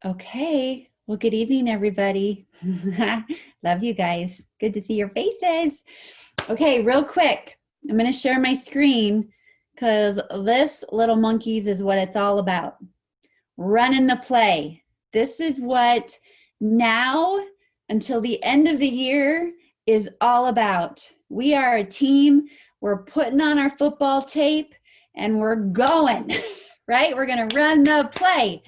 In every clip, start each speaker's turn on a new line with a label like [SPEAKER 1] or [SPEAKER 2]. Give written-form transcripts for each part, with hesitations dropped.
[SPEAKER 1] Okay. Well, good evening, everybody. Love you guys. Good to see your faces. Okay, real quick, I'm going to share my screen because this little monkeys is what it's all about. Running the play. This is what now until the end of the year is all about. We are a team. We're putting on our football tape and we're going, right? We're going to run the play.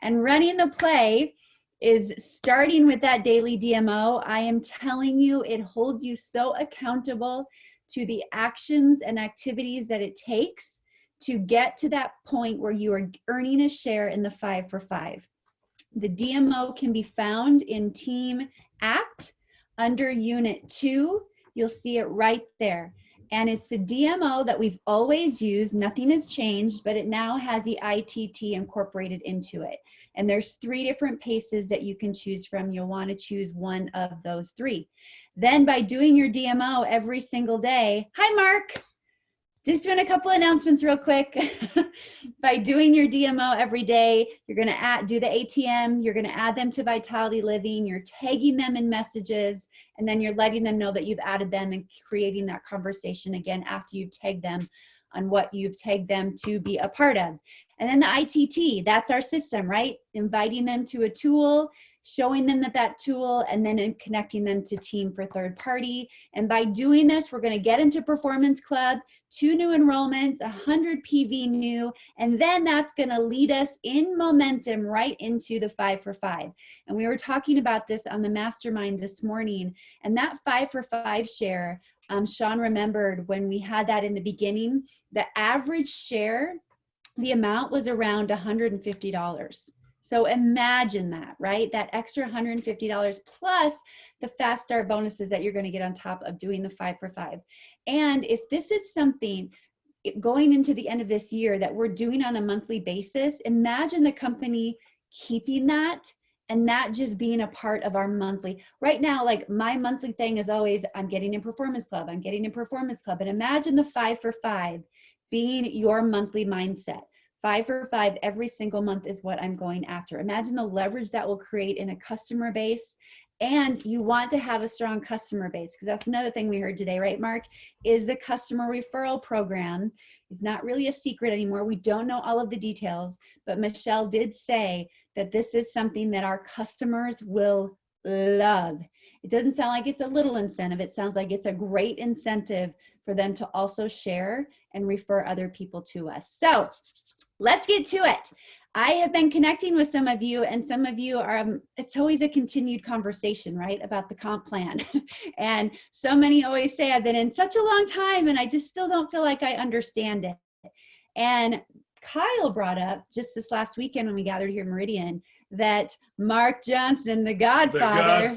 [SPEAKER 1] And running the play is starting with that daily DMO. I am telling you, it holds you so accountable to the actions and activities that it takes to get to that point where you are earning a share in the 5 for 5. The DMO can be found in Team Act under Unit 2. You'll see it right there. And it's a DMO that we've always used. Nothing has changed, but it now has the ITT incorporated into it. And there's 3 different paces that you can choose from. You'll want to choose one of those 3. Then by doing your DMO every single day, hi Mark, just doing a couple announcements real quick. By doing your DMO every day, you're going to do the ATM, you're going to add them to Vitality Living, you're tagging them in messages, and then you're letting them know that you've added them and creating that conversation again after you've tagged them on what you've tagged them to be a part of. And then the ITT, that's our system, right? Inviting them to a tool, showing them that tool, and then connecting them to team for third party. And by doing this, we're going to get into Performance Club, 2 new enrollments, 100 PV new, and then that's going to lead us in momentum right into the 5 for 5. And we were talking about this on the mastermind this morning, and that 5 for 5 share, Sean remembered when we had that in the beginning, the average share, the amount was around $150. So imagine that, right? That extra $150 plus the fast start bonuses that you're going to get on top of doing the 5 for 5. And if this is something going into the end of this year that we're doing on a monthly basis, imagine the company keeping that and that just being a part of our monthly. Right now, like my monthly thing is always, I'm getting in Performance Club, I'm getting in Performance Club. And imagine the 5 for 5 being your monthly mindset. 5 for 5 every single month is what I'm going after. Imagine the leverage that will create in a customer base. And you want to have a strong customer base, because that's another thing we heard today, right, Mark? Is the customer referral program. It's not really a secret anymore. We don't know all of the details, but Michelle did say that this is something that our customers will love. It doesn't sound like it's a little incentive. It sounds like it's a great incentive for them to also share and refer other people to us. So let's get to it. I have been connecting with some of you, and some of you are, it's always a continued conversation, right, about the comp plan. And so many always say, I've been in such a long time and I just still don't feel like I understand it. And Kyle brought up just this last weekend when we gathered here in Meridian that Mark Johnson, the Godfather,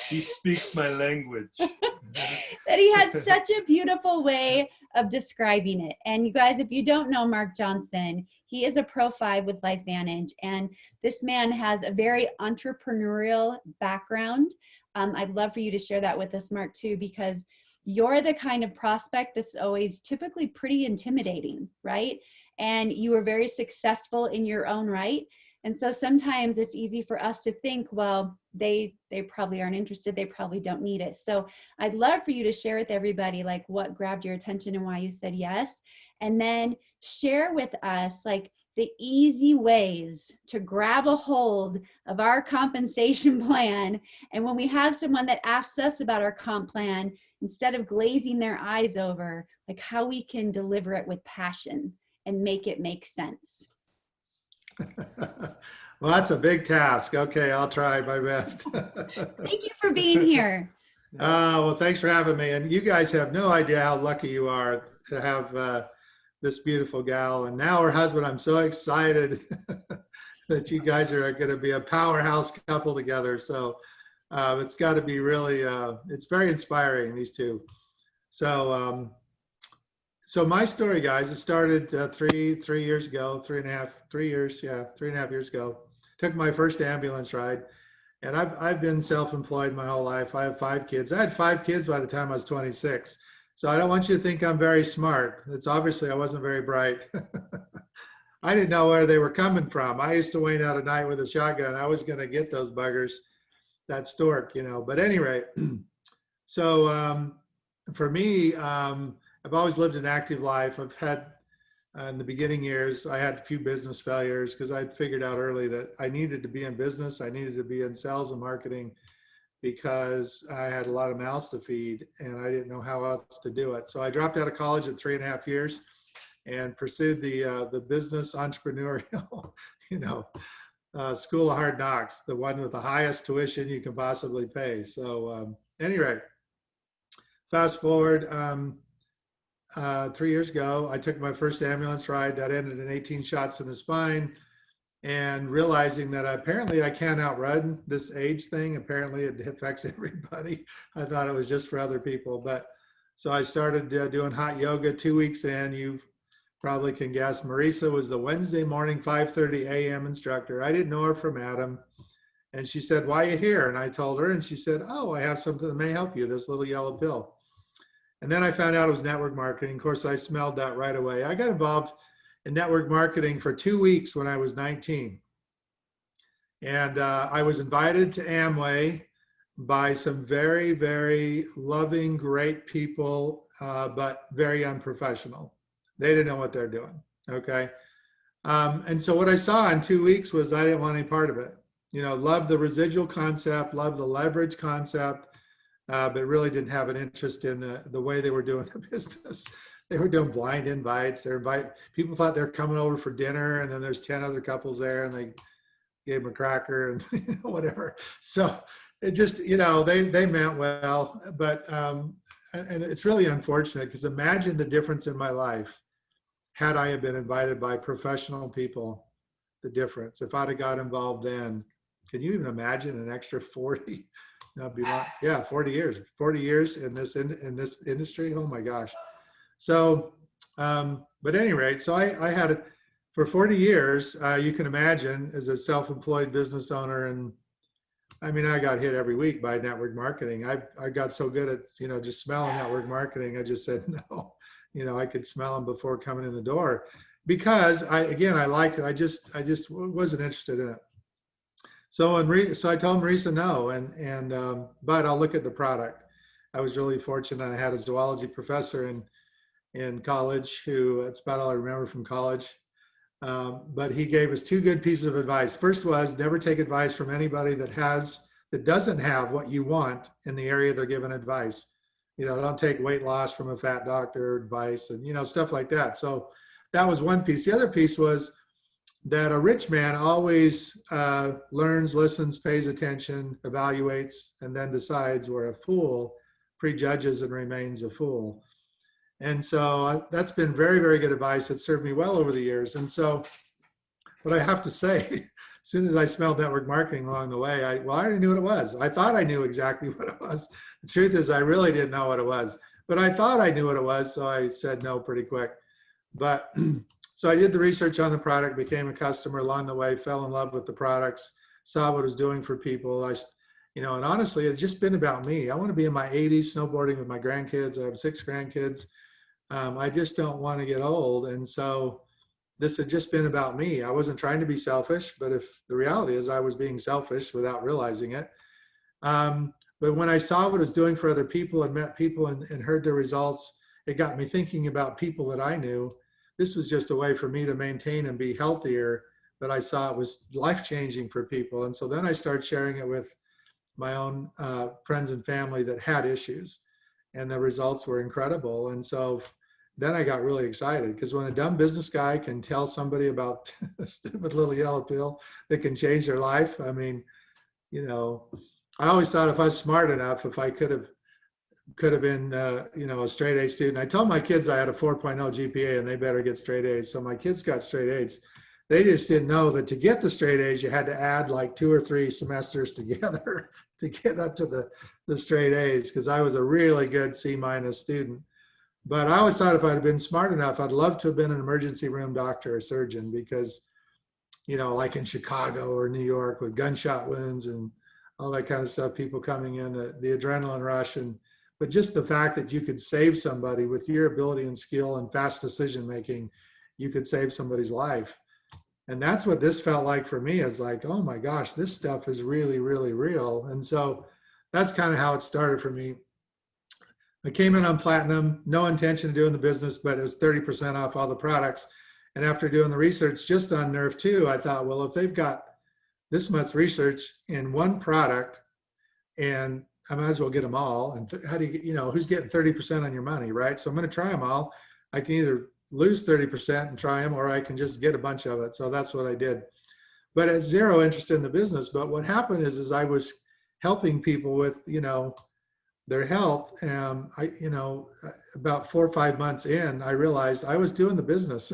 [SPEAKER 2] he speaks my language.
[SPEAKER 1] That he had such a beautiful way of describing it. And you guys, if you don't know Mark Johnson, he is a Pro 5 with LifeVantage. And this man has a very entrepreneurial background. I'd love for you to share that with us, Mark, too, because you're the kind of prospect that's always typically pretty intimidating, right? And you were very successful in your own right. And so sometimes it's easy for us to think, well, they probably aren't interested. They probably don't need it. So I'd love for you to share with everybody like what grabbed your attention and why you said yes. And then share with us like the easy ways to grab a hold of our compensation plan. And when we have someone that asks us about our comp plan, instead of glazing their eyes over, like how we can deliver it with passion and make it make sense.
[SPEAKER 3] Well, that's a big task. Okay, I'll try my best.
[SPEAKER 1] Thank you for being here.
[SPEAKER 3] Well, thanks for having me. And you guys have no idea how lucky you are to have this beautiful gal. And now her husband, I'm so excited that you guys are going to be a powerhouse couple together. So it's got to be really, it's very inspiring, these two. So, so my story, guys, it started 3 years ago, 3 years ago. Took my first ambulance ride, and I've been self-employed my whole life. I have 5 kids. I had 5 kids by the time I was 26. So I don't want you to think I'm very smart. It's obviously I wasn't very bright. I didn't know where they were coming from. I used to wait out at night with a shotgun. I was going to get those buggers, that stork, you know. But at any rate, so for me, I've always lived an active life. I've had, in the beginning years, I had a few business failures because I'd figured out early that I needed to be in business. I needed to be in sales and marketing because I had a lot of mouths to feed and I didn't know how else to do it. So I dropped out of college at 3.5 years and pursued the business entrepreneurial, you know, school of hard knocks, the one with the highest tuition you can possibly pay. So anyway, fast forward 3 years ago, I took my first ambulance ride that ended in 18 shots in the spine, and realizing that apparently I can't outrun this age thing. Apparently it affects everybody. I thought it was just for other people, but so I started doing hot yoga. 2 weeks in, you probably can guess, Marisa was the Wednesday morning 5:30 a.m. instructor. I didn't know her from Adam. And she said, "Why are you here?" And I told her, and she said, "Oh, I have something that may help you, this little yellow pill." And then I found out it was network marketing. Of course, I smelled that right away. I got involved in network marketing for 2 weeks when I was 19. And I was invited to Amway by some very, very loving, great people, but very unprofessional. They didn't know what they're doing, okay? And so what I saw in 2 weeks was I didn't want any part of it. You know, loved the residual concept, loved the leverage concept, but really didn't have an interest in the way they were doing the business. They were doing blind invites. People thought they were coming over for dinner, and then there's 10 other couples there, and they gave them a cracker and you know, whatever. So it just, you know, they meant well, but and it's really unfortunate because imagine the difference in my life had I have been invited by professional people. The difference if I'd have got involved then. Can you even imagine an extra 40? That'd be like, yeah, 40 years in this industry. Oh my gosh. So, but at any rate, so I had, for 40 years, you can imagine, as a self-employed business owner, and I mean, I got hit every week by network marketing. I got so good at, you know, just smelling network marketing. I just said, no, you know, I could smell them before coming in the door because I liked it. I just wasn't interested in it. So I told Marisa no, but I'll look at the product. I was really fortunate. I had a zoology professor in college who, that's about all I remember from college. But he gave us 2 good pieces of advice. First was never take advice from anybody that doesn't have what you want in the area they're giving advice. You know, don't take weight loss from a fat doctor advice and, you know, stuff like that. So that was one piece. The other piece was that a rich man always learns, listens, pays attention, evaluates, and then decides, where a fool prejudges and remains a fool. And so that's been very, very good advice. It served me well over the years. And so, but I have to say, as soon as I smelled network marketing along the way, I already knew what it was. I thought I knew exactly what it was. The truth is I really didn't know what it was, but I thought I knew what it was. So I said no pretty quick. But so I did the research on the product, became a customer along the way, fell in love with the products, saw what it was doing for people. You know, and honestly, it's just been about me. I want to be in my 80s snowboarding with my grandkids. I have 6 grandkids. I just don't want to get old. And so this had just been about me. I wasn't trying to be selfish, but if the reality is I was being selfish without realizing it. But when I saw what it was doing for other people and met people and heard the results, it got me thinking about people that I knew. This was just a way for me to maintain and be healthier, but I saw it was life-changing for people. And so then I started sharing it with my own friends and family that had issues, and the results were incredible. And so then I got really excited, because when a dumb business guy can tell somebody about a stupid little yellow pill that can change their life, I mean, you know, I always thought if I was smart enough, if I could have been, you know, a straight A student. I told my kids I had a 4.0 GPA and they better get straight A's. So my kids got straight A's. They just didn't know that to get the straight A's, you had to add like 2 or 3 semesters together to get up to the straight A's, because I was a really good C- student. But I always thought if I'd have been smart enough, I'd love to have been an emergency room doctor or surgeon, because, you know, like in Chicago or New York with gunshot wounds and all that kind of stuff, people coming in, the adrenaline rush, but just the fact that you could save somebody with your ability and skill and fast decision making, you could save somebody's life. And that's what this felt like for me, is like, oh my gosh, this stuff is really, really real. And so that's kind of how it started for me. I came in on Platinum, no intention of doing the business, but it was 30% off all the products. And after doing the research just on Nerve 2, I thought, well, if they've got this much research in one product, and I might as well get them all. And how do you get, who's getting 30% on your money, right? So I'm going to try them all. I can either lose 30% and try them, or I can just get a bunch of it. So that's what I did. But at zero interest in the business. But what happened is I was helping people with, their health. And about 4 or 5 months in, I realized I was doing the business.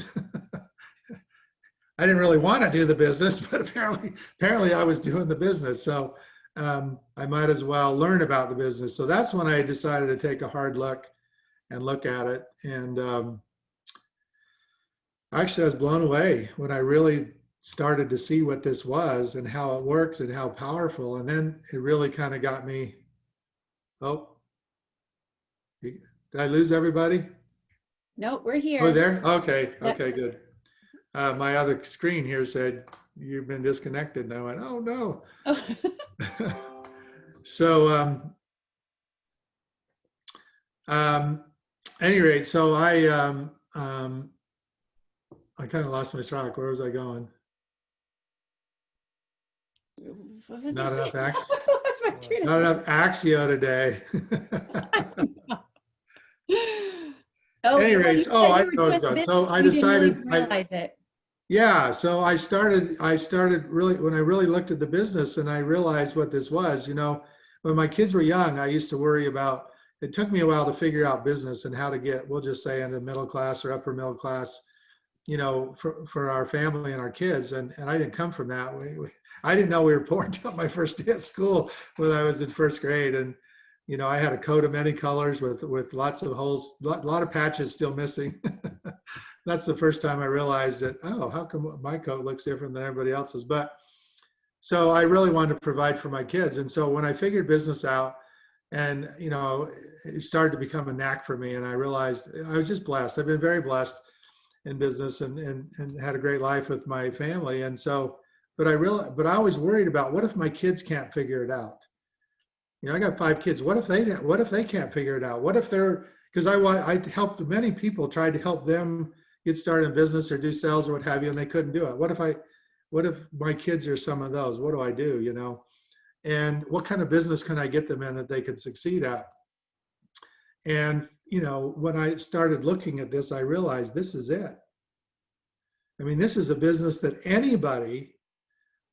[SPEAKER 3] I didn't really want to do the business, but apparently I was doing the business. So I might as well learn about the business. So that's when I decided to take a hard look and look at it. And actually, I was blown away when I really started to see what this was and how it works and how powerful. And then it really kind of got me. Oh, did I lose everybody?
[SPEAKER 1] Nope, we're here.
[SPEAKER 3] Oh, there? Okay.
[SPEAKER 1] Yep.
[SPEAKER 3] Okay, good. My other screen here said, you've been disconnected. And I went, oh, no.
[SPEAKER 1] Oh.
[SPEAKER 3] So, any rate, so I kind of lost my track. Where was I going?
[SPEAKER 1] What was
[SPEAKER 3] Not
[SPEAKER 1] it?
[SPEAKER 3] enough
[SPEAKER 1] What's my train of
[SPEAKER 3] Not enough Axio today.
[SPEAKER 1] Oh,
[SPEAKER 3] Any
[SPEAKER 1] well,
[SPEAKER 3] rate,
[SPEAKER 1] you said
[SPEAKER 3] I
[SPEAKER 1] you were
[SPEAKER 3] know
[SPEAKER 1] doing
[SPEAKER 3] it's
[SPEAKER 1] the
[SPEAKER 3] good. So I
[SPEAKER 1] business, you didn't really
[SPEAKER 3] decided,
[SPEAKER 1] realize it.
[SPEAKER 3] yeah, so I started really, when I really looked at the business and I realized what this was, when my kids were young, I used to worry about, it took me a while to figure out business and how to get, we'll just say, into middle class or upper middle class, for our family and our kids. And I didn't come from that. I didn't know we were poor until my first day at school when I was in first grade. And, I had a coat of many colors with lots of holes, a lot of patches still missing. That's the first time I realized that, oh, how come my coat looks different than everybody else's? But so I really wanted to provide for my kids. And so when I figured business out and, it started to become a knack for me, and I realized I was just blessed. I've been very blessed in business and had a great life with my family. And so, but I was worried about, what if my kids can't figure it out? I got 5 kids. What if they can't figure it out? What if because I helped many people, tried to help them get started in business or do sales or what have you, and they couldn't do it. What if my kids are some of those? What do I do, and what kind of business can I get them in that they could succeed at? And, when I started looking at this, I realized this is it. I mean, this is a business that anybody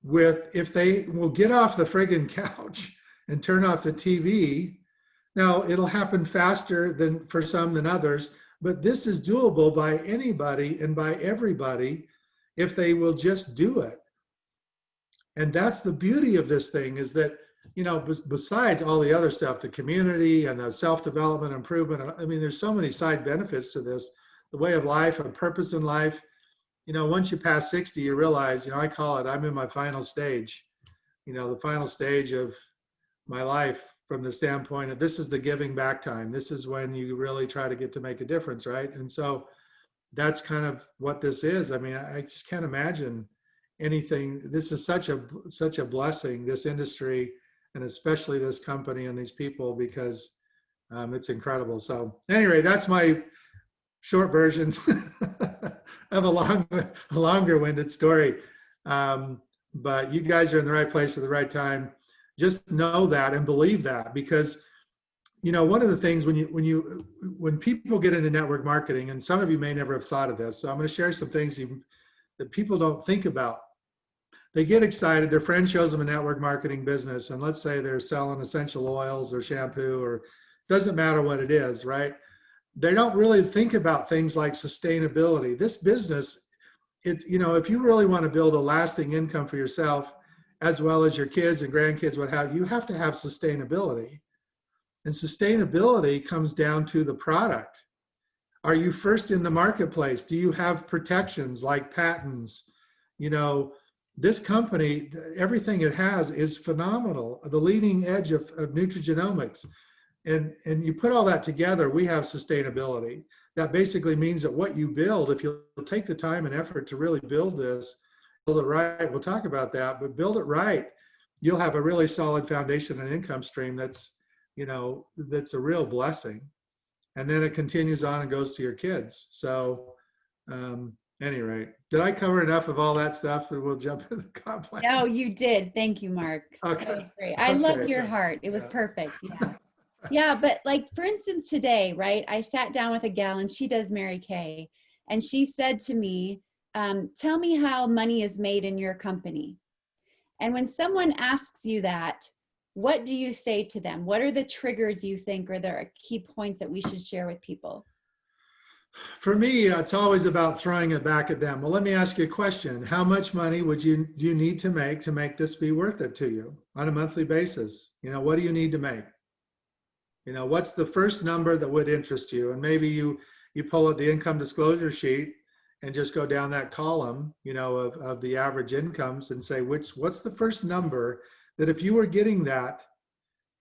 [SPEAKER 3] if they will get off the friggin' couch and turn off the TV. Now, it'll happen faster for some than others, but this is doable by anybody and by everybody if they will just do it. And that's the beauty of this thing, is that, besides all the other stuff, the community and the self-development, improvement, I mean, there's so many side benefits to this, the way of life, a purpose in life. Once you pass 60, you realize, I call it, I'm in my final stage, the final stage of my life, from the standpoint of, this is the giving back time. This is when you really try to get to make a difference, right? And so that's kind of what this is. I mean, I just can't imagine anything. This is such a blessing, this industry, and especially this company and these people, because it's incredible. So anyway, that's my short version of a longer winded story. But you guys are in the right place at the right time. Just know that and believe that, because, one of the things when people get into network marketing, and some of you may never have thought of this, so I'm going to share some things that people don't think about. They get excited. Their friend shows them a network marketing business, and let's say they're selling essential oils or shampoo, or doesn't matter what it is, right? They don't really think about things like sustainability. This business, it's, if you really want to build a lasting income for yourself, as well as your kids and grandkids, you have to have sustainability. And sustainability comes down to the product. Are you first in the marketplace? Do you have protections like patents? This company, everything it has is phenomenal, the leading edge of nutrigenomics. And you put all that together, we have sustainability. That basically means that what you build, if you'll take the time and effort to really build this, it right, we'll talk about that, but build it right, you'll have a really solid foundation and income stream that's, that's a real blessing. And then it continues on and goes to your kids. So, any rate, did I cover enough of all that stuff? And we'll jump into the comp plan.
[SPEAKER 1] No, you did. Thank you, Mark.
[SPEAKER 3] Okay.
[SPEAKER 1] That was great. I love
[SPEAKER 3] Okay.
[SPEAKER 1] your heart. It was
[SPEAKER 2] Yeah.
[SPEAKER 1] perfect. Yeah. Yeah, but like for instance, today, right? I sat down with a gal and she does Mary Kay, and she said to me, tell me how money is made in your company. And when someone asks you that, what do you say to them? What are the triggers you think are the key points that we should share with people?
[SPEAKER 3] For me, it's always about throwing it back at them. Well, let me ask you a question. How much money do you need to make this be worth it to you on a monthly basis? What do you need to make? What's the first number that would interest you? And maybe you pull out the income disclosure sheet and just go down that column, of the average incomes and say, what's the first number that if you were getting that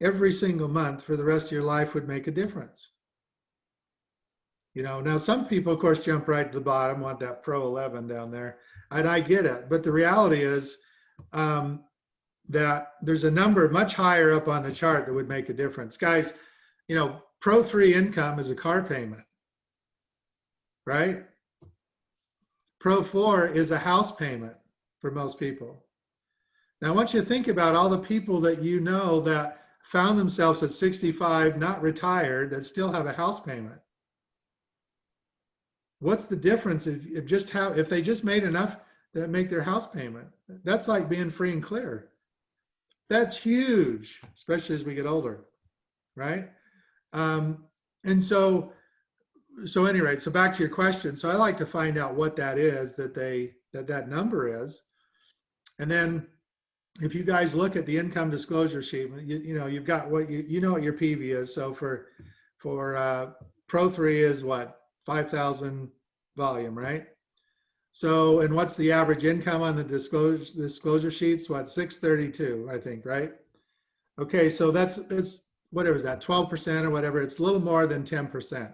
[SPEAKER 3] every single month for the rest of your life would make a difference? Now some people, of course, jump right to the bottom, want that Pro 11 down there, and I get it. But the reality is that there's a number much higher up on the chart that would make a difference. Guys, Pro 3 income is a car payment, right? Pro 4 is a house payment for most people. Now, I want you to think about all the people that that found themselves at 65, not retired, that still have a house payment. What's the difference if they just made enough to make their house payment? That's like being free and clear. That's huge, especially as we get older, right? And so anyway, so back to your question. So I like to find out what that is that number is. And then if you guys look at the income disclosure sheet, you've got what what your PV is. So for Pro 3 is what? 5,000 volume, right? So, and what's the average income on the disclosure sheets? What, 632, I think, right? Okay, so it's whatever is that, 12% or whatever. It's a little more than 10%.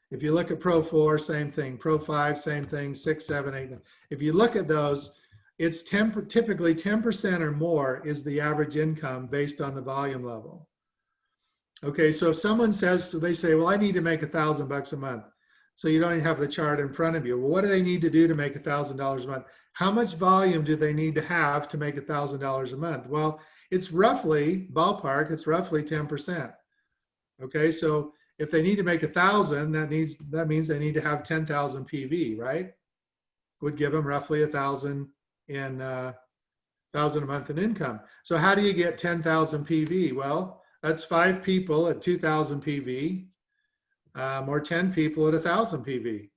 [SPEAKER 3] If you look at Pro 4, same thing. Pro 5, same thing. 6, 7, 8. If you look at those, it's typically 10% or more is the average income based on the volume level. Okay, so if someone they say, well, I need to make $1,000 a month. So you don't even have the chart in front of you. Well, what do they need to do to make $1,000 a month? How much volume do they need to have to make $1,000 a month? Well, it's roughly, ballpark, it's roughly 10%. Okay, so if they need to make 1,000, that means they need to have 10,000 PV, right? Would give them roughly 1,000 a month in income. So how do you get 10,000 PV? Well, that's 5 people at 2,000 PV, or 10 people at 1,000 PV.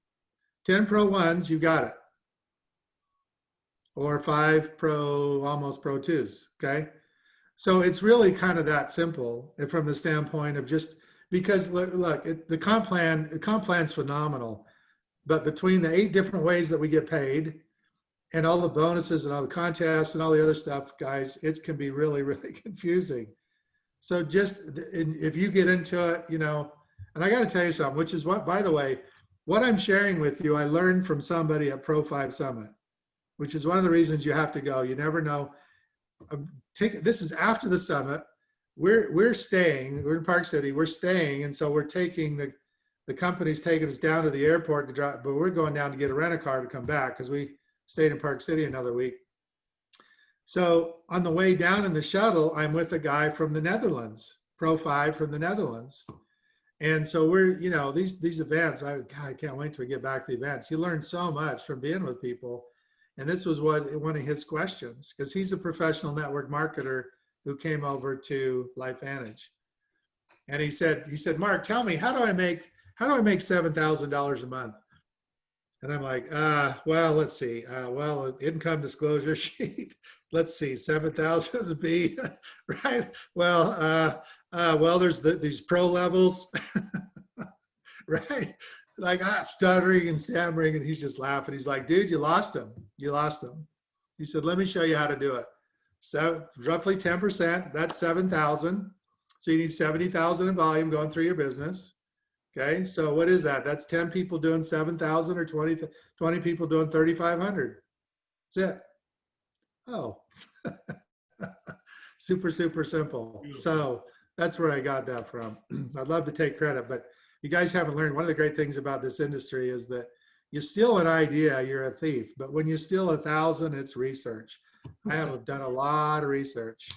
[SPEAKER 3] 10 Pro 1s, you got it. Or 5 almost Pro 2s, okay? So it's really kind of that simple from the standpoint of just, because look, the comp plan's phenomenal, but between the 8 different ways that we get paid and all the bonuses and all the contests and all the other stuff, guys, it can be really, really confusing. So just, if you get into it, and I got to tell you something, which is what, by the way, what I'm sharing with you, I learned from somebody at Pro 5 Summit, which is one of the reasons you have to go. You never know. This is after the summit. We're staying. We're in Park City. We're staying, and so we're taking the company's taking us down to the airport to drive, but we're going down to get a rent-a-car to come back because we stayed in Park City another week. So on the way down in the shuttle, I'm with a guy from the Netherlands, Pro 5 from the Netherlands. And so we're, these events, I can't wait till we get back to the events. You learn so much from being with people. And this was one of his questions, because he's a professional network marketer who came over to LifeVantage. And he said, Mark, tell me, how do I make $7,000 a month? And I'm like, well, let's see. Income disclosure sheet. Let's see, 7,000 to be, right? Well, there's these pro levels, right? Like stuttering and stammering, and he's just laughing. He's like, dude, you lost him. You lost him. He said, let me show you how to do it. So roughly 10%, that's 7,000. So you need 70,000 in volume going through your business. Okay, so what is that? That's 10 people doing 7,000 or 20 people doing 3,500. That's it. Oh, super, super simple.
[SPEAKER 2] Beautiful.
[SPEAKER 3] So that's where I got that from. I'd love to take credit, but you guys haven't learned. One of the great things about this industry is that you steal an idea, you're a thief. But when you steal 1,000, it's research. I have done a lot of research.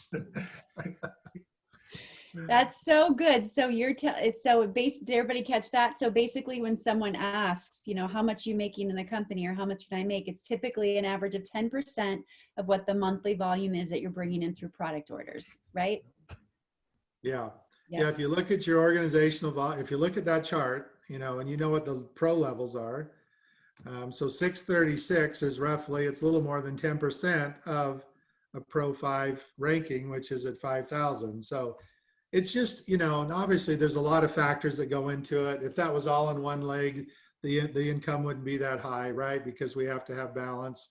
[SPEAKER 1] That's so good. So it's so did everybody catch that? So basically when someone asks, you know, how much you making in the company or how much can I make? It's typically an average of 10% of what the monthly volume is that you're bringing in through product orders, right?
[SPEAKER 3] Yeah.
[SPEAKER 1] Yes.
[SPEAKER 3] Yeah. If you look at your organizational, if you look at that chart, you know, and you know what the pro levels are. So 636 is roughly, it's a little more than 10% of a pro 5 ranking, which is at 5,000. So it's just, you know, and obviously there's a lot of factors that go into it. If that was all in one leg, the income wouldn't be that high, right? Because we have to have balance.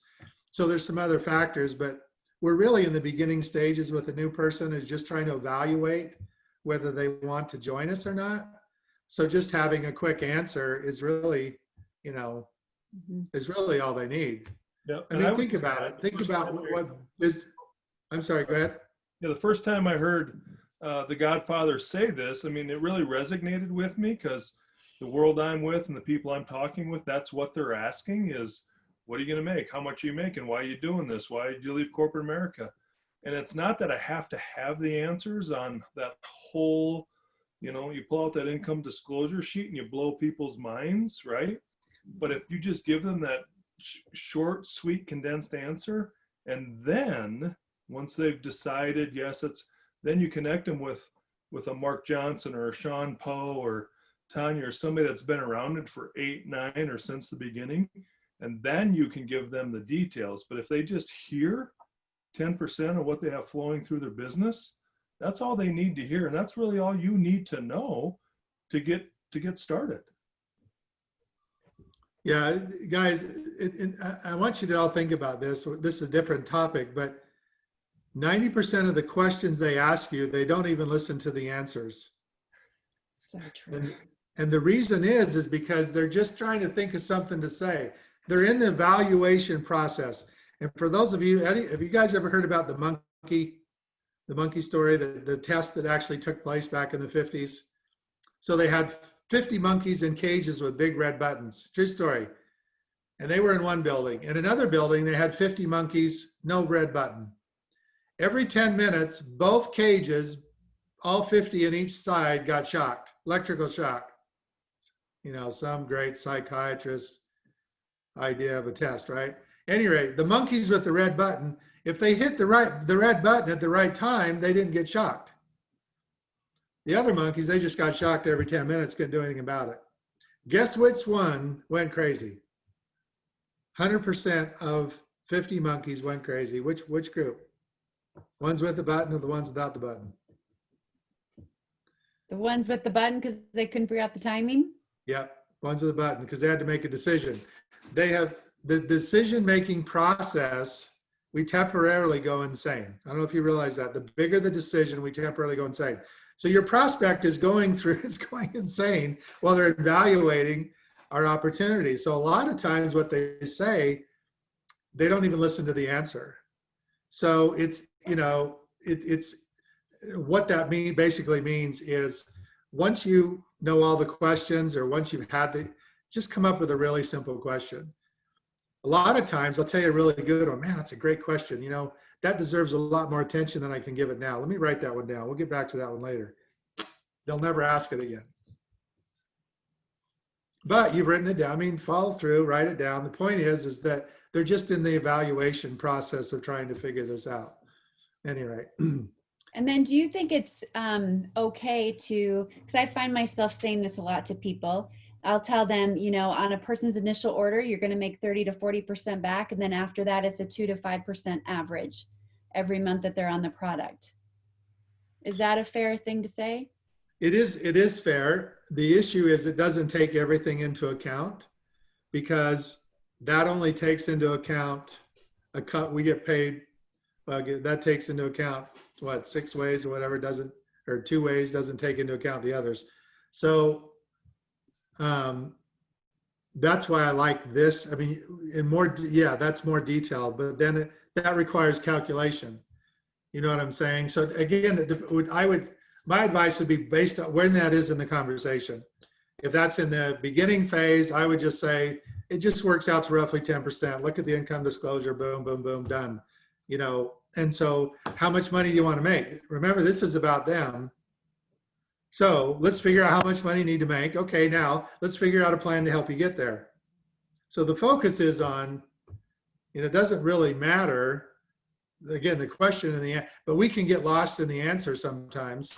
[SPEAKER 3] So there's some other factors, but we're really in the beginning stages with a new person who's just trying to evaluate whether they want to join us or not. So just having a quick answer is really, you know, is really all they need.
[SPEAKER 2] Yeah.
[SPEAKER 3] I mean, think about it. Think about what is, I'm sorry, go ahead.
[SPEAKER 2] Yeah, the first time I heard The Godfather say this, I mean, it really resonated with me because the world I'm with and the people I'm talking with, that's what they're asking is, what are you going to make? How much are you making? Why are you doing this? Why did you leave corporate America? And it's not that I have to have the answers on that whole, you know, you pull out that income disclosure sheet and you blow people's minds, right? But if you just give them that short, sweet, condensed answer, and then once they've decided, yes, then you connect them with a Mark Johnson or a Sean Poe or Tanya or somebody that's been around it for 8, 9, or since the beginning, and then you can give them the details. But if they just hear 10% of what they have flowing through their business, that's all they need to hear, and that's really all you need to know to get started.
[SPEAKER 3] Yeah, guys, I want you to all think about this. This is a different topic, but 90% of the questions they ask you, they don't even listen to the answers.
[SPEAKER 1] So true.
[SPEAKER 3] And the reason is because they're just trying to think of something to say. They're in the evaluation process. And for those of you, have you guys ever heard about the monkey story, the test that actually took place back in the 50s? So they had 50 monkeys in cages with big red buttons. True story. And they were in one building. In another building, they had 50 monkeys, no red button. Every 10 minutes, both cages, all 50 in each side, got shocked, electrical shock. You know, some great psychiatrist idea of a test, right? At any rate, the monkeys with the red button, if they hit the red button at the right time, they didn't get shocked. The other monkeys, they just got shocked every 10 minutes, couldn't do anything about it. Guess which one went crazy? 100% of 50 monkeys went crazy. Which group? Ones with the button or the ones without the button?
[SPEAKER 1] The ones with the button because they couldn't figure out the timing?
[SPEAKER 3] Yep, ones with the button because they had to make a decision. They have the decision-making process, we temporarily go insane. I don't know if you realize that. The bigger the decision, we temporarily go insane. So your prospect is going insane while they're evaluating our opportunities. So a lot of times what they say, they don't even listen to the answer. So it's, you know, it's what that basically means is once you know all the questions or once you've had just come up with a really simple question. A lot of times I'll tell you a really good one, man, that's a great question. You know, that deserves a lot more attention than I can give it now. Let me write that one down. We'll get back to that one later. They'll never ask it again. But you've written it down. I mean, follow through, write it down. The point is that they're just in the evaluation process of trying to figure this out. Anyway.
[SPEAKER 1] And then do you think it's okay to, because I find myself saying this a lot to people, I'll tell them, you know, on a person's initial order, you're going to make 30 to 40% back. And then after that, it's a 2 to 5% average every month that they're on the product. Is that a fair thing to say?
[SPEAKER 3] It is fair. The issue is it doesn't take everything into account because that only takes into account a cut. We get paid. That takes into account what, 6 ways or whatever, doesn't, or 2 ways, doesn't take into account the others. So that's why I like this. I mean, in more, yeah, that's more detailed, but then that requires calculation. You know what I'm saying? So again, my advice would be based on when that is in the conversation. If that's in the beginning phase, I would just say, it just works out to roughly 10%. Look at the income disclosure, boom, boom, boom, done. You know, and so how much money do you want to make? Remember, this is about them. So let's figure out how much money you need to make. Okay, now let's figure out a plan to help you get there. So the focus is on, it doesn't really matter, again, the question and the, but we can get lost in the answer sometimes.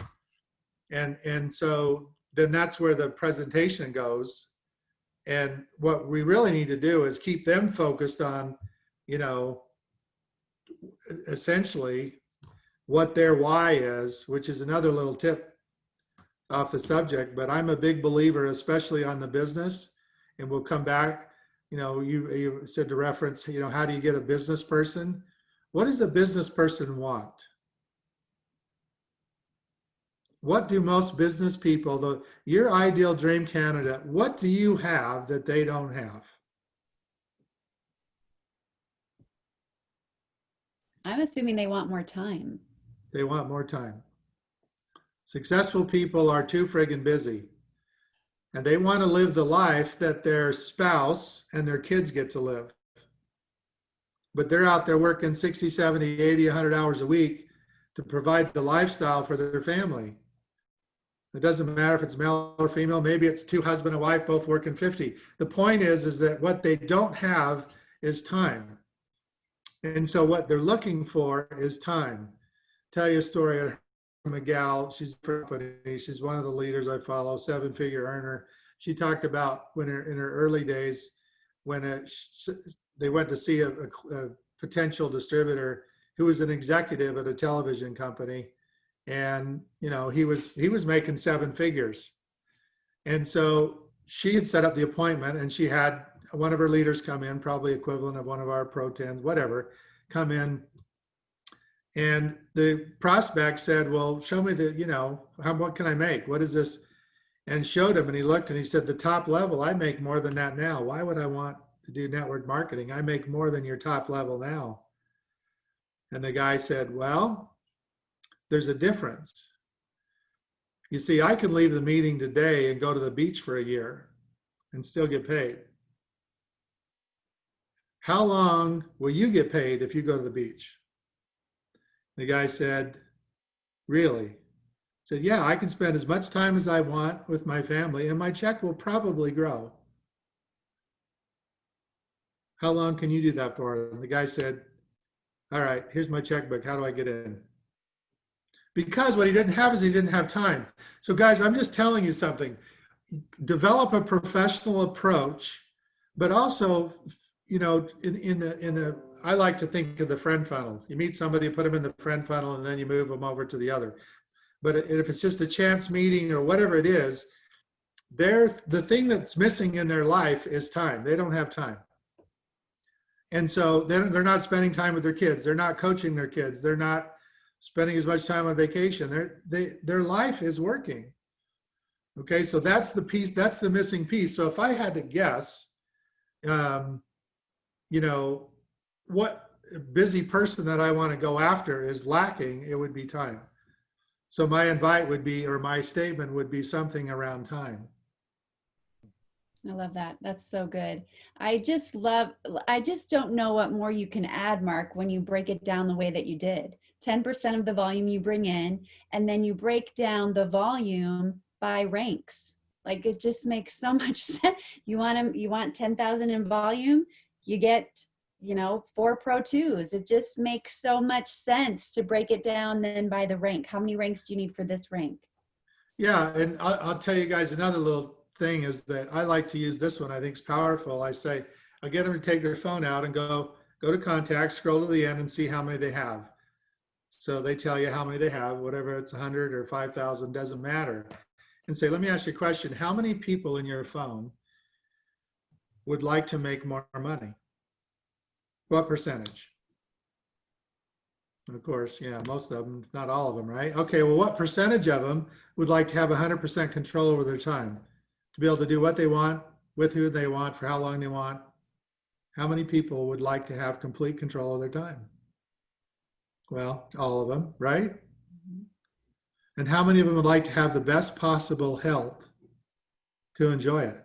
[SPEAKER 3] And so then that's where the presentation goes. And what we really need to do is keep them focused on, essentially what their why is, which is another little tip off the subject. But I'm a big believer, especially on the business, and we'll come back. You said to reference, how do you get a business person? What does a business person want? What do most business people, your ideal dream candidate, what do you have that they don't have?
[SPEAKER 1] I'm assuming they want more time.
[SPEAKER 3] They want more time. Successful people are too friggin' busy. And they want to live the life that their spouse and their kids get to live. But they're out there working 60, 70, 80, 100 hours a week to provide the lifestyle for their family. It doesn't matter if it's male or female. Maybe it's two husband and wife both working 50. The point is that what they don't have is time. And so what they're looking for is time. Tell you a story from a gal. She's one of the leaders I follow, 7-figure earner. She talked about when in her early days, when they went to see a potential distributor who was an executive at a television company. And, he was making 7 figures. And so she had set up the appointment, and she had one of her leaders come in, probably equivalent of one of our Pro 10s, whatever, come in. And the prospect said, well, show me what can I make? What is this? And showed him, and he looked and he said, the top level, I make more than that now. Why would I want to do network marketing? I make more than your top level now. And the guy said, well, there's a difference. You see, I can leave the meeting today and go to the beach for a year and still get paid. How long will you get paid if you go to the beach? The guy said, really? He said, yeah, I can spend as much time as I want with my family and my check will probably grow. How long can you do that for? And the guy said, all right, here's my checkbook. How do I get in? Because what he didn't have is he didn't have time. So guys, I'm just telling you something. Develop a professional approach, but also, I like to think of the friend funnel. You meet somebody, put them in the friend funnel, and then you move them over to the other. But if it's just a chance meeting or whatever it is, the thing that's missing in their life is time. They don't have time. And so they're not spending time with their kids. They're not coaching their kids. They're not spending as much time on vacation. Their life is working. Okay, so that's the piece, that's the missing piece. So if I had to guess, what busy person that I want to go after is lacking, it would be time. So my invite would be, or my statement would be something around time.
[SPEAKER 1] I love that. That's so good. I just don't know what more you can add, Mark, when you break it down the way that you did. 10% of the volume you bring in, and then you break down the volume by ranks. Like, it just makes so much sense. You want 10,000 in volume, you get, 4 Pro 2s. It just makes so much sense to break it down then by the rank. How many ranks do you need for this rank?
[SPEAKER 3] Yeah, and I'll tell you guys another little thing is that I like to use this one. I think it's powerful. I say, I get them to take their phone out and go to contacts, scroll to the end and see how many they have. So they tell you how many they have, whatever it's 100 or 5,000, doesn't matter. And say, let me ask you a question. How many people in your phone would like to make more money? What percentage? Of course, yeah, most of them, not all of them, right? Okay, well, what percentage of them would like to have 100% control over their time? To be able to do what they want, with who they want for how long they want. How many people would like to have complete control of their time? Well, all of them, right? And how many of them would like to have the best possible health to enjoy it?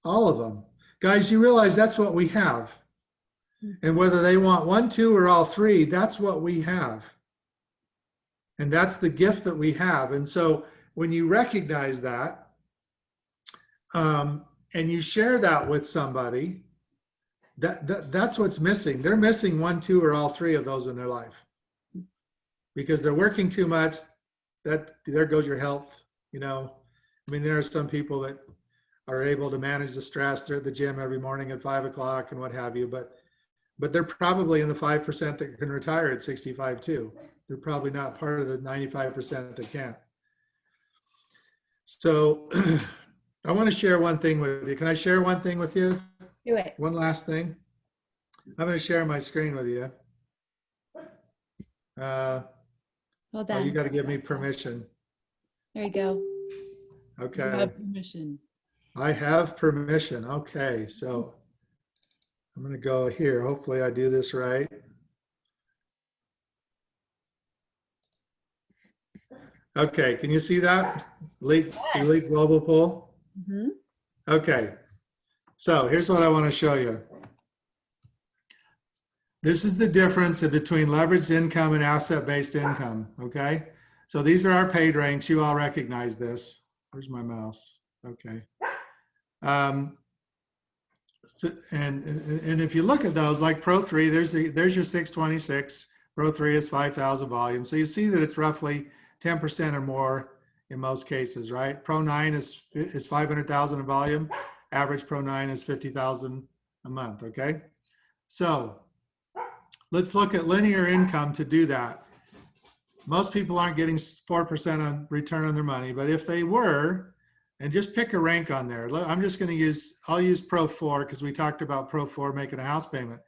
[SPEAKER 3] All of them. Guys, you realize that's what we have. And whether they want one, two, or all three, that's what we have. And that's the gift that we have. And so when you recognize that, and you share that with somebody, that's what's missing. They're missing one, two, or all three of those in their life. Because they're working too much, there goes your health, you know. I mean, there are some people that are able to manage the stress. They're at the gym every morning at 5 o'clock and what have you, but they're probably in the 5% that can retire at 65 too. They're probably not part of the 95% that can't. So I want to share one thing with you. Can I share one thing with you?
[SPEAKER 1] Do it.
[SPEAKER 3] One last thing. I'm going to share my screen with you.
[SPEAKER 1] Hold
[SPEAKER 3] Oh, you
[SPEAKER 1] on.
[SPEAKER 3] got to give me permission.
[SPEAKER 1] There you go.
[SPEAKER 3] Okay.
[SPEAKER 4] You have permission.
[SPEAKER 3] I have permission. Okay, so I'm going to go here. Hopefully I do this right. Okay, can you see that? Elite Global Pool?
[SPEAKER 1] Mhm.
[SPEAKER 3] Okay, so here's what I want to show you. This is the difference between leveraged income and asset-based income, okay? So these are our paid ranks. You all recognize this. Where's my mouse? Okay. So, and if you look at those, like Pro 3, there's your 626. Pro 3 is 5,000 volume. So you see that it's roughly 10% or more in most cases, right? Pro 9 is 500,000 in volume. Average Pro 9 is 50,000 a month, okay? So let's look at linear income to do that. Most people aren't getting 4% on return on their money, but if they were, and just pick a rank on there. I'm just going to I'll use Pro 4 because we talked about Pro 4 making a house payment.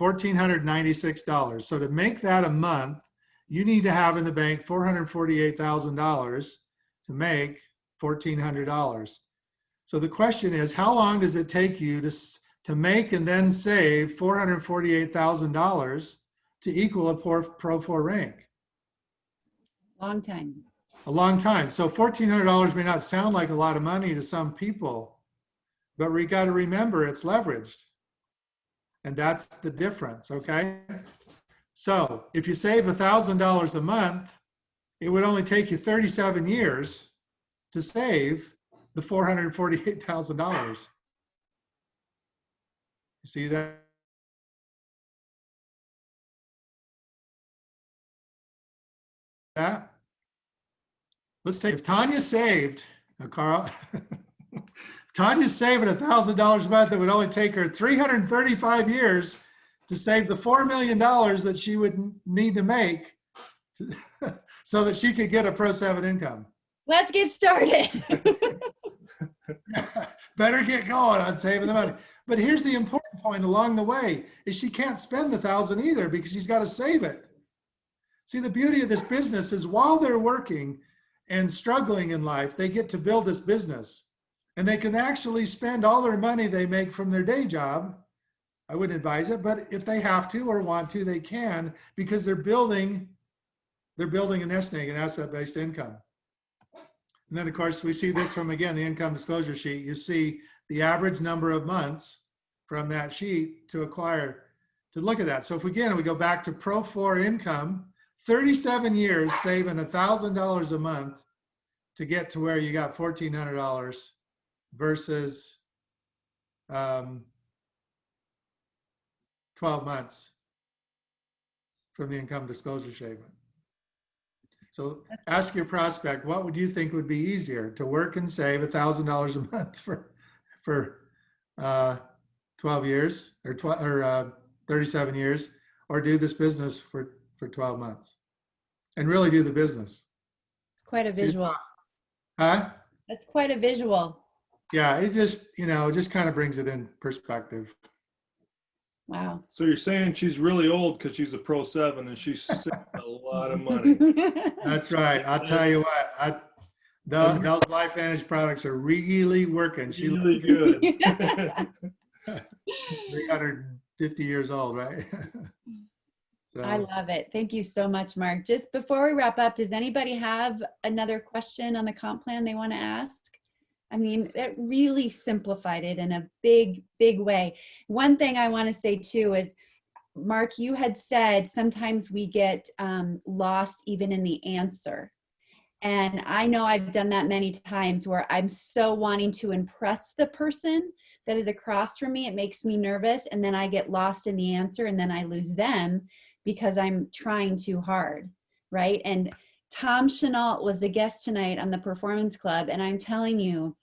[SPEAKER 3] $1,496. So to make that a month, you need to have in the bank $448,000 to make $1,400. So the question is, how long does it take you to make and then save $448,000 to equal a Pro 4 rank?
[SPEAKER 1] Long time.
[SPEAKER 3] A long time. So $1,400 may not sound like a lot of money to some people, but we got to remember it's leveraged. And that's the difference, okay? So if you save $1,000 a month, it would only take you 37 years to save the $448,000. You see that? Let's say if Tanya saved, Carl, Tanya's saving $1,000 a month, it would only take her 335 years to save the $4 million that she would need to make so that she could get a Pro 7 income.
[SPEAKER 1] Let's get started.
[SPEAKER 3] Better get going on saving the money. But here's the important point along the way is she can't spend the $1,000 either because she's got to save it. See, the beauty of this business is while they're working and struggling in life, they get to build this business and they can actually spend all their money they make from their day job. I wouldn't advise it, but if they have to or want to, they can because they're building a nest egg, an asset-based income. And then of course we see this from, again, the income disclosure sheet. You see the average number of months from that sheet to acquire, to look at that. So if we go back to Pro 4 income, 37 years saving $1,000 a month to get to where you got $1,400 versus 12 months from the income disclosure statement. So ask your prospect, what would you think would be easier, to work and save $1,000 a month for 12 years or 37 years, or do this business for 12 months and really do the business?
[SPEAKER 1] It's quite a visual.
[SPEAKER 3] Huh?
[SPEAKER 1] That's quite a visual.
[SPEAKER 3] Yeah, it just, just kind of brings it in perspective.
[SPEAKER 1] Wow.
[SPEAKER 2] So you're saying she's really old because she's a Pro 7 and she's saving a lot of money.
[SPEAKER 3] That's right. I'll tell you what, Those LifeVantage products are really working. She
[SPEAKER 2] Really
[SPEAKER 3] looks
[SPEAKER 2] good.
[SPEAKER 3] 350 years old, right?
[SPEAKER 1] I
[SPEAKER 3] So,
[SPEAKER 1] love it. Thank you so much, Mark. Just before we wrap up, does anybody have another question on the comp plan they want to ask? I mean, it really simplified it in a big, big way. One thing I want to say too is, Mark, you had said sometimes we get lost even in the answer. And I know I've done that many times where I'm so wanting to impress the person that is across from me. It makes me nervous. And then I get lost in the answer and then I lose them because I'm trying too hard. Right. And Tom Chenault was a guest tonight on the Performance Club. And I'm telling you,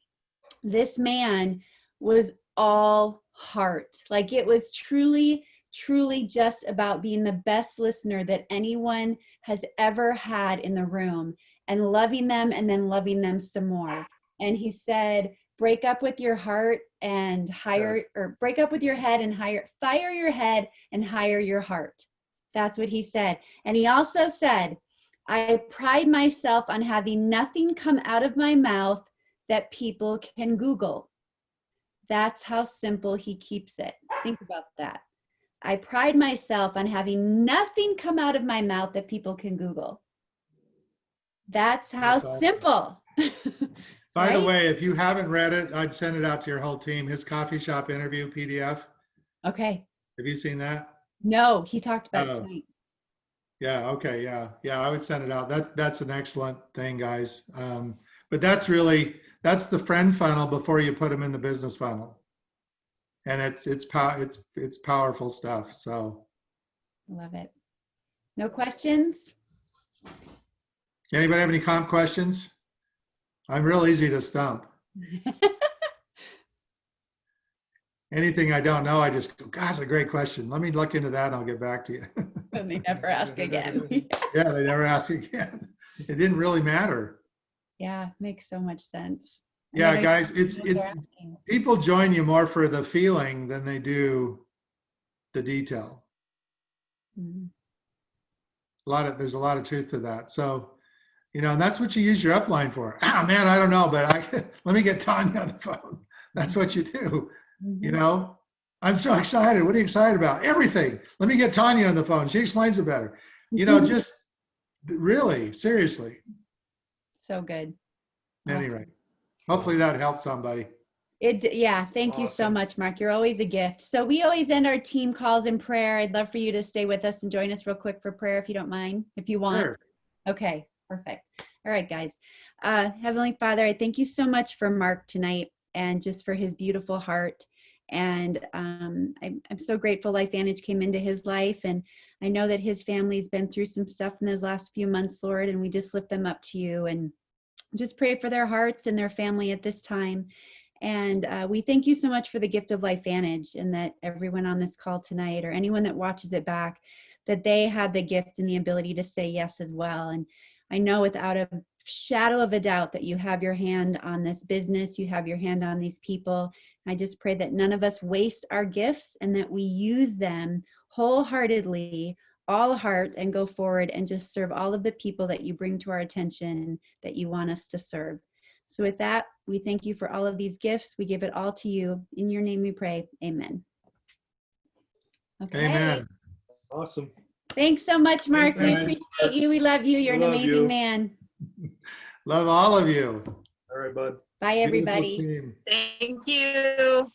[SPEAKER 1] this man was all heart. Like it was truly, truly just about being the best listener that anyone has ever had in the room and loving them and then loving them some more. And he said, break up with your heart and hire, or break up with your head and hire, fire your head and hire your heart. That's what he said. And he also said, I pride myself on having nothing come out of my mouth that people can Google. That's how simple he keeps it. Think about that. I pride myself on having nothing come out of my mouth that people can Google. That's how
[SPEAKER 3] That's awesome.
[SPEAKER 1] Simple.
[SPEAKER 3] by the
[SPEAKER 1] Right?
[SPEAKER 3] way, if you haven't read it, I'd send it out to your whole team. His coffee shop interview PDF.
[SPEAKER 1] Okay.
[SPEAKER 3] Have you seen that?
[SPEAKER 1] No, he talked about it
[SPEAKER 3] Oh.
[SPEAKER 1] tonight.
[SPEAKER 3] Yeah. Okay. Yeah. Yeah. I would send it out. That's an excellent thing, guys. But that's the friend funnel before you put them in the business funnel, and it's powerful stuff. So,
[SPEAKER 1] Love it. No questions?
[SPEAKER 3] anybody have any comp questions? I'm real easy to stump. Anything I don't know, I just go, "Gosh, a great question. Let me look into that, and I'll get back to you."
[SPEAKER 1] And they never ask again.
[SPEAKER 3] Yeah, they never ask again. It didn't really matter.
[SPEAKER 1] Yeah, makes so much sense. And
[SPEAKER 3] Yeah,
[SPEAKER 1] then I-
[SPEAKER 3] guys, it's
[SPEAKER 1] what they're asking.
[SPEAKER 3] people join you more for the feeling than they do the detail.
[SPEAKER 1] Mhm.
[SPEAKER 3] There's a lot of truth to that. So, and that's what you use your upline for. Ah, man, I don't know, but let me get Tanya on the phone. That's what you do.
[SPEAKER 1] Mhm.
[SPEAKER 3] I'm so excited. What are you excited about? Everything. Let me get Tanya on the phone. She explains it better. Just really, seriously.
[SPEAKER 1] So good.
[SPEAKER 3] Anyway, hopefully that helped somebody.
[SPEAKER 1] Yeah, thank you so
[SPEAKER 2] Awesome.
[SPEAKER 1] much, Mark. You're always a gift. So we always end our team calls in prayer. I'd love for you to stay with us and join us real quick for prayer if you don't mind, if you want.
[SPEAKER 3] Sure.
[SPEAKER 1] Okay, perfect. All right, guys. Heavenly Father, I thank you so much for Mark tonight and just for his beautiful heart. And I'm so grateful LifeVantage came into his life. And I know that his family's been through some stuff in his last few months, Lord, and we just lift them up to you and just pray for their hearts and their family at this time. And we thank you so much for the gift of LifeVantage, and that everyone on this call tonight or anyone that watches it back, that they had the gift and the ability to say yes as well. And I know without a shadow of a doubt that you have your hand on this business, you have your hand on these people. I just pray that none of us waste our gifts and that we use them wholeheartedly, all heart, and go forward and just serve all of the people that you bring to our attention that you want us to serve. So with that, we thank you for all of these gifts. We give it all to you. In your name we pray. Amen. Okay.
[SPEAKER 3] Amen.
[SPEAKER 2] Awesome.
[SPEAKER 1] Thanks so much, Mark.
[SPEAKER 3] Thanks,
[SPEAKER 1] We
[SPEAKER 3] guys.
[SPEAKER 1] appreciate you. We love you. You're an
[SPEAKER 2] We love
[SPEAKER 1] amazing
[SPEAKER 2] you.
[SPEAKER 1] man.
[SPEAKER 3] Love all of you.
[SPEAKER 2] All right, bud.
[SPEAKER 1] Bye,
[SPEAKER 3] Beautiful
[SPEAKER 1] everybody.
[SPEAKER 3] team.
[SPEAKER 4] Thank you.